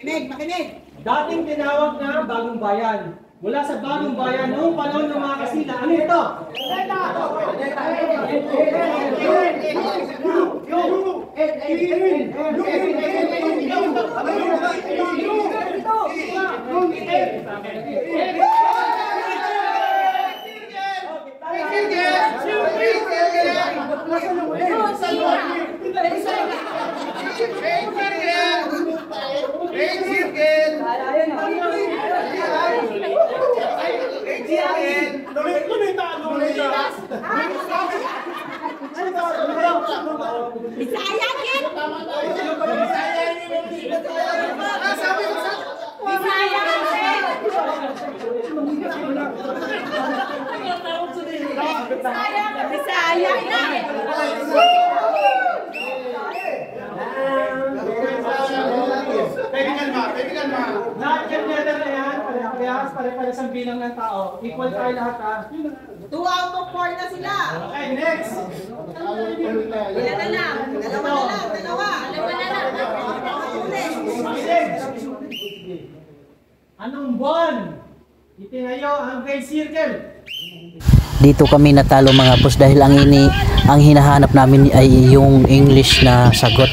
Makinig! Dating tinawag na Bagong Bayan. Mula sa Bagong Bayan, noong panahon ng mga Kastila, ano ito? Bisaya kin! Bisaya na! Lahat yan letter na yan, pare-parehas ang bilang ng tao. Equal tayo lahat ha. 2 out of 4 na sila. Okay, next! Ilan na lang? Dalawa na lang. Anong buwan itinayo ang Great Circle? Dito kami natalo mga boss dahil ang hinahanap namin ay yung English na sagot.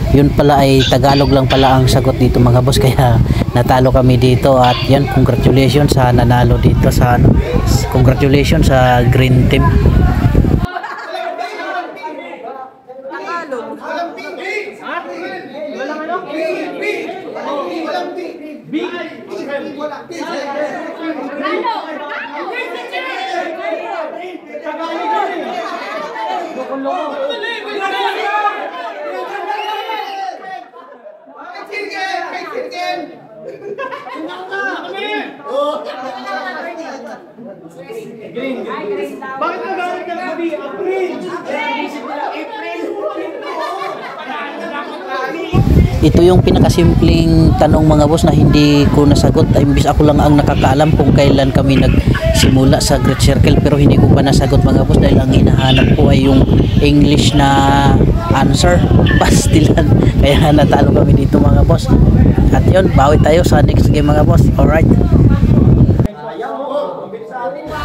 Yun pala ay Tagalog lang pala ang sagot dito mga boss, kaya natalo kami dito. At yan, congratulations sa nanalo dito sa congratulations sa green team. Bakit nagalit ng gabi? April! Ito yung pinakasimpleng tanong mga boss na hindi ko nasagot. Ay, imbis ako lang ang nakakaalam kung kailan kami nagsimula sa Great Circle, pero hindi ko pa nasagot mga boss dahil ang hinahanap ko ay yung English na answer. Pastilan. Kaya natalo kami dito mga boss. At yun, bawi tayo sa next game mga boss. Alright.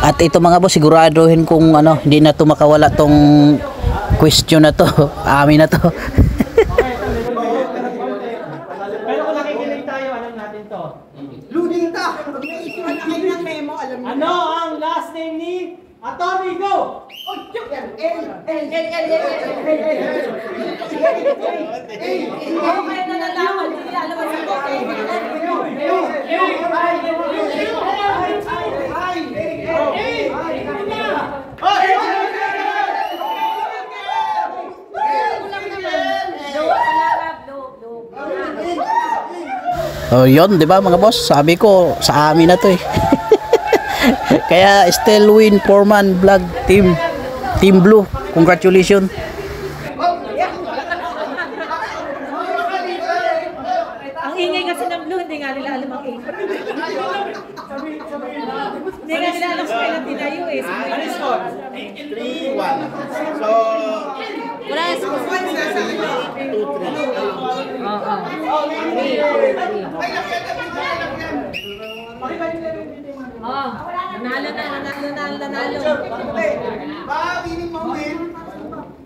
At ito mga boss, siguraduhin kung hindi na to makawala tong question na to. Amin na to. Pero kung nakikinig tayo, alam natin to. Ludita! Pag naisipan na kayo ng memo, alam niyo. Ano ang last name ni Atty. Go? Okay na nalaman. Hindi alam mo sa Oh, yun, 'di ba mga boss? Sabi ko sa amin na 'to eh. Kaya still win Foreman Vlog Team Blue. Congratulations. Ang ingay kasi ng blue, hindi nga nila alam ang ingay. Hindi nga nila alam kung kailan tinayo eh. Ano score? 3-1. So, Wala na score. 2-3. Oo. Nanalo.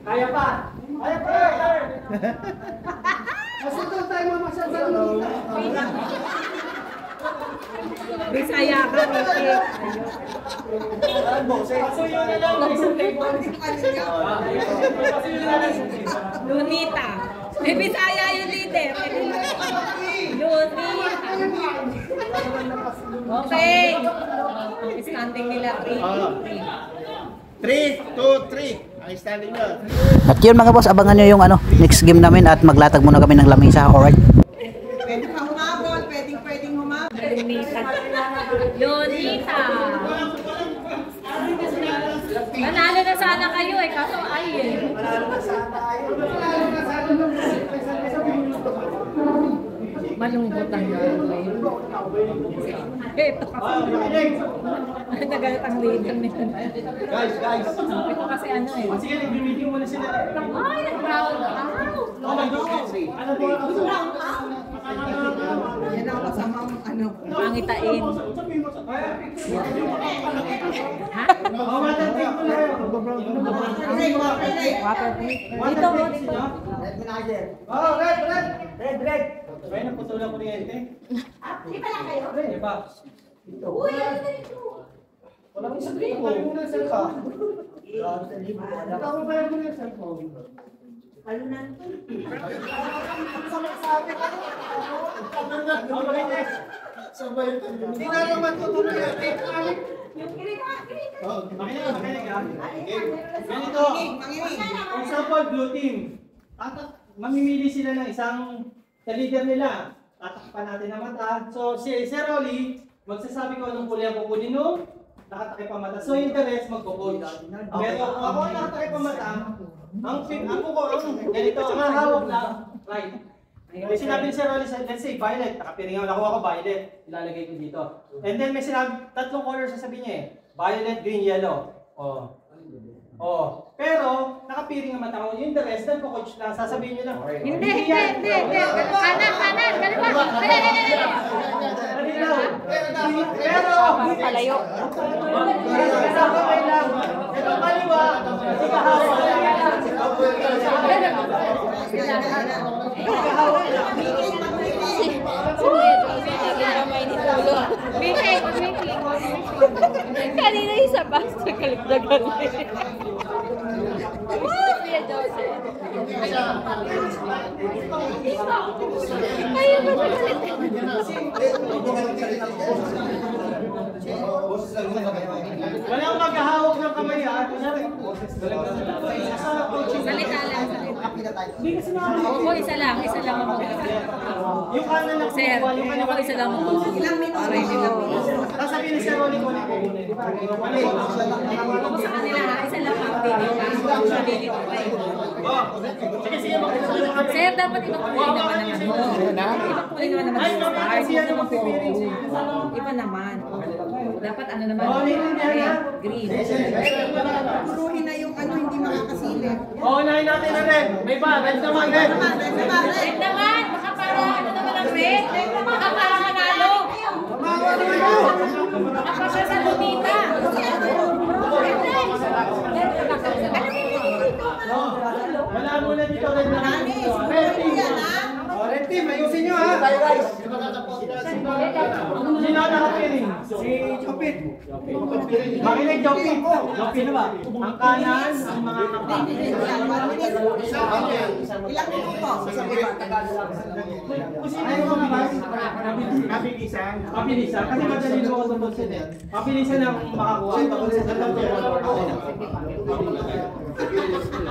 Kaya pa. Masunod tayo mga Bisaya ka, Ricky. Lunita. May Bisaya yung leader. Lunita. Okay. Standing nila 3-2-3. Ang standing na. At yun mga boss, abangan nyo yung next game namin at maglatag muna kami ng lamesa. Alright. Pwede pa humabol. Pwedeng humabol. Lunita. Nanalo na sana kayo eh. Kaso ay eh. Malungkot ang gagawin. Ito kasi. Nagalit ang leader nito. Guys. Ito kasi ano eh. Sige, nag-meeting muna sila. Ay, nag-round out. Ano po? pangitain. Ha? Oh, water tank ko lang. Water dito, dito. Oh, red. Ay, naputulang kuryente. Di ba lang kayo? Di ba? Uy, ano na dito? Walang isang libo. Tayo mo na yung cellphone. Tama ba yung cellphone? Ano na? Hindi na naman tutuloy natin. Yung kinig. Makinig ah. Ganito. For example, blue team. Mamimili sila ng isang sa leader nila. Tatakpan natin ang mata. So, si Sir Rolly, magsasabi ko anong kulay ang kukunin nung nakatakip ang mata. So, yung interest, magpo-coach. Pero kung ako ang nakatakip ang mata, ganito, ang hawak lang, right. May sinabi ni Sir Rolly, let's say violet, nakapiringan, nakuha ko violet, ilalagay ko dito. And then may sinabi, tatlong colors sasabihin niya eh, violet, green, yellow. Pero, nakapiring ang mata ko, yung the rest, then coach lang, sasabihin niyo lang. Hindi. Kanan. Kaliwa. Pero, Palayo. kasabay lang. Ito kaliwa, kasi kahawak. Kanina isa pa sa kalagdagan. Kaya ba Walang maghahawak ng kamay ha. Sa coaching. Salita lang. Hindi kasi namin. Opo, isa lang ako. Yung kanan lang Sir, kukuha, yung ako isa lang ako. Ilang minuto? Tapos sabihin ni Sir Ronnie kung ano yung kukunin. Ako sa kanila ha, isa lang ako. Sir, dapat ibang kulay naman naman. Ibang kulay naman naman. Ay, kasi yan ang magpipiring. Iba naman. Dapat ano naman. Oh, naiintindihan na. Green. Puruhin na yung ano, hindi makakasilip. Oo, unahin natin na red. May ba? Red naman, red. Red naman! Baka para ano naman ang red? Baka para manalo! Baka siya sa Lunita! Wala muna dito, red naman. Red team. Oh, red team, ayusin nyo ha. Sino ang nakapiring? Si Jopit. Makinig, Jopit. Jopit na ba? Ang kanan, ang mga kapa. Ilang minuto? Kung sino yung mga mas, Kabilisan. mabilisan. Kasi madali mo ako tungkol sila. Mabilisan ang makakuha.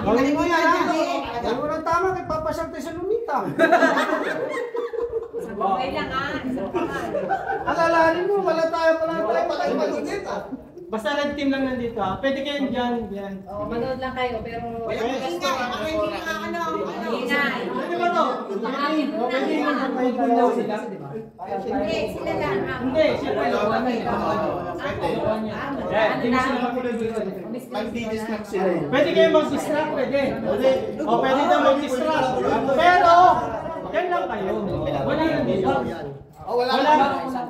Galing mo yan, Jackie. Ano na tama kay Papa Sante sa Lunita? Okay lang ha. Alalahanin mo, wala tayo malulit. Basta red team lang nandito ha. Pwede kayo dyan. Manood lang kayo pero... Ingay. Pwede ba to? Pwede yung magpapahigulaw sila. Hindi, sila lang. Hindi, siyempre. Hindi mo sila magpapahigulaw. Magdi-distract sila. Pwede kayo mag-distract, pwede. O pwede na mag-distract. Pero, yan lang kayo. Wala nang dito.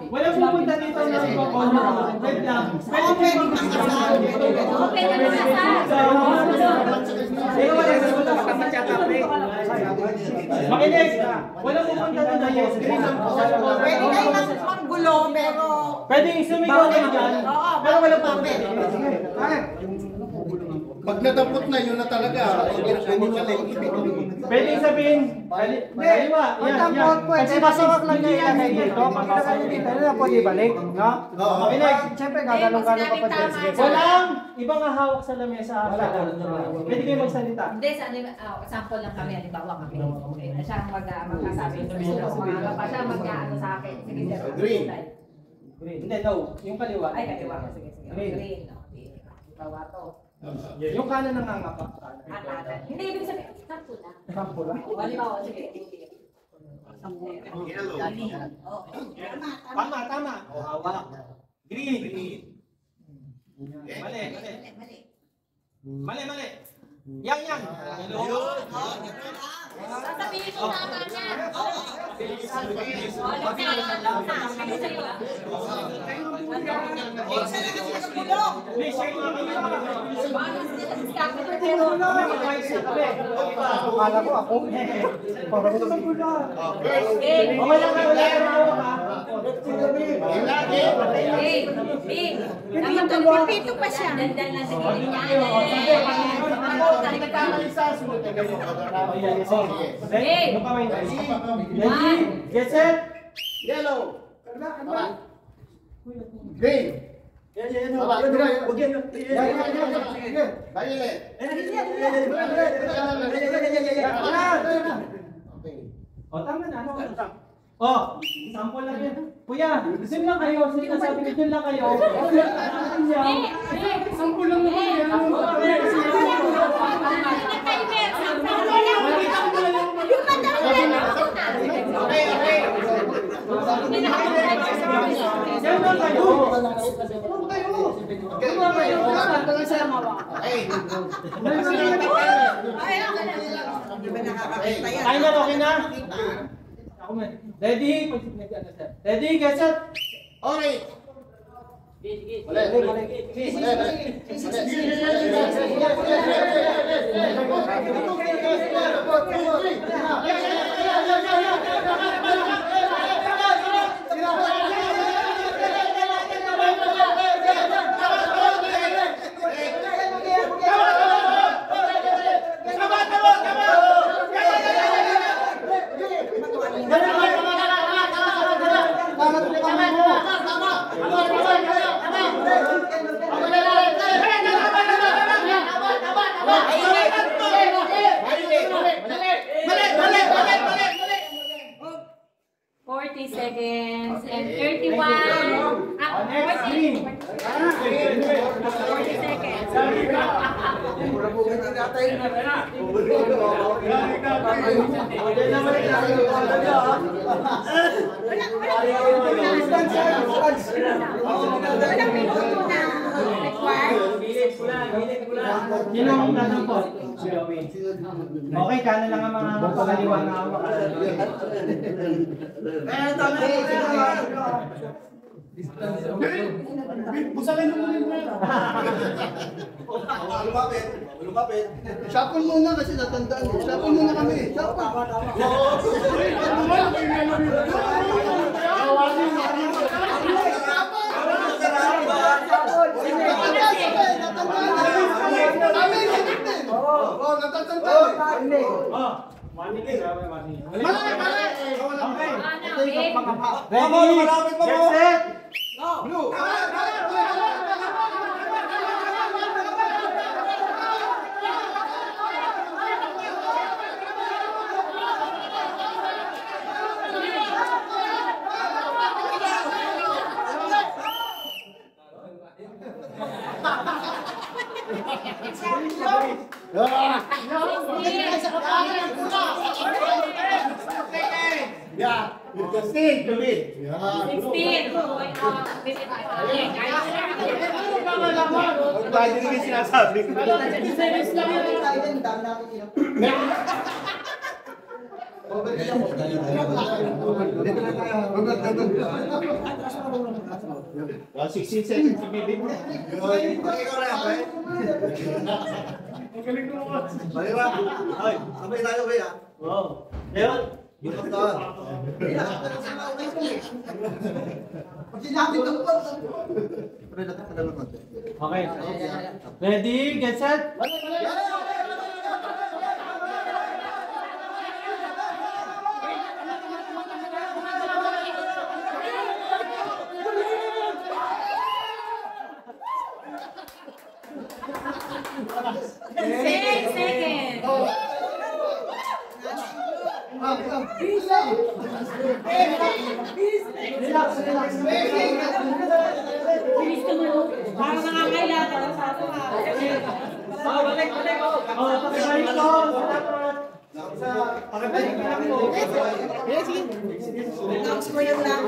Wala pupunta dito na ipapono. Wait lang. Pwede kayo mag-distract. Okay na nasa. Makinig! Wala pupunta doon na yes. Pwede kayo maggulo, pero... Pwede sumigaw kayo dyan. Pero wala pupunta. Pag nadampot na, yun na talaga. Pwede sabihin, kaliwa, yan. Kasi masawag lang kayo ilagay dito. Pag ilagay dito, na pwede balik. Makinig. Siyempre, gagalong-galong ka pa dyan. Walang ibang hahawak sa lamesa. Pwede kayo magsalita. Hindi, sa sample lang kami. Halimbawa kami. Siya ang magkasabi. Siya mag-ano sa akin. Sige, sir. Green. Hindi, no. Yung kaliwa. Ay, kaliwa. Sige. Green. Green. Bawa to. Yung kanan ng ngangapa. Hindi, ibig sabihin. Sample lang. Sampo lang. Halimbawa, sige. Tama. O, hawak. Green. Mali. Yan. Hello. Sasabihin mo tama na. Akala ko ako. Para ko naman pula. Okay lang na wala ka mahawak ha. Pipito pa siya. Dandan lang sa gilid niya. Ready? Get set? Yellow. Green. Violet. O, tama na. O, sample lang yan. Kuya, sim lang kayo. Sige na sabi ko, dyan lang kayo. Sample lang naman yan. Dyan lang kayo. Tayo na, okay na? Ako man. Ready? Ready, get set? Orange. Seconds and 31. Next, green. 40 seconds. Walang minuto na required. Sino ang tatampot? Okay, kanan lang ang mga pagaliwan na ako. Busalin mo muna yung lumapit. Shuffle muna kasi natandaan mo. Shuffle muna kami. Shuffle. Ready? Get set? Blue. Yeah, you can see the lead. Yeah. 16. Tayo din yung sinasabi ko. Well, 16 seconds to be big. Sabay tayo kaya. Wow. Leon? Okay. Ready? Get set? Relax, relax. Parang nangangailangan sa ako ha. Balik. Pakibalik ko. Pakibalik lang po. Relax mo yung lang.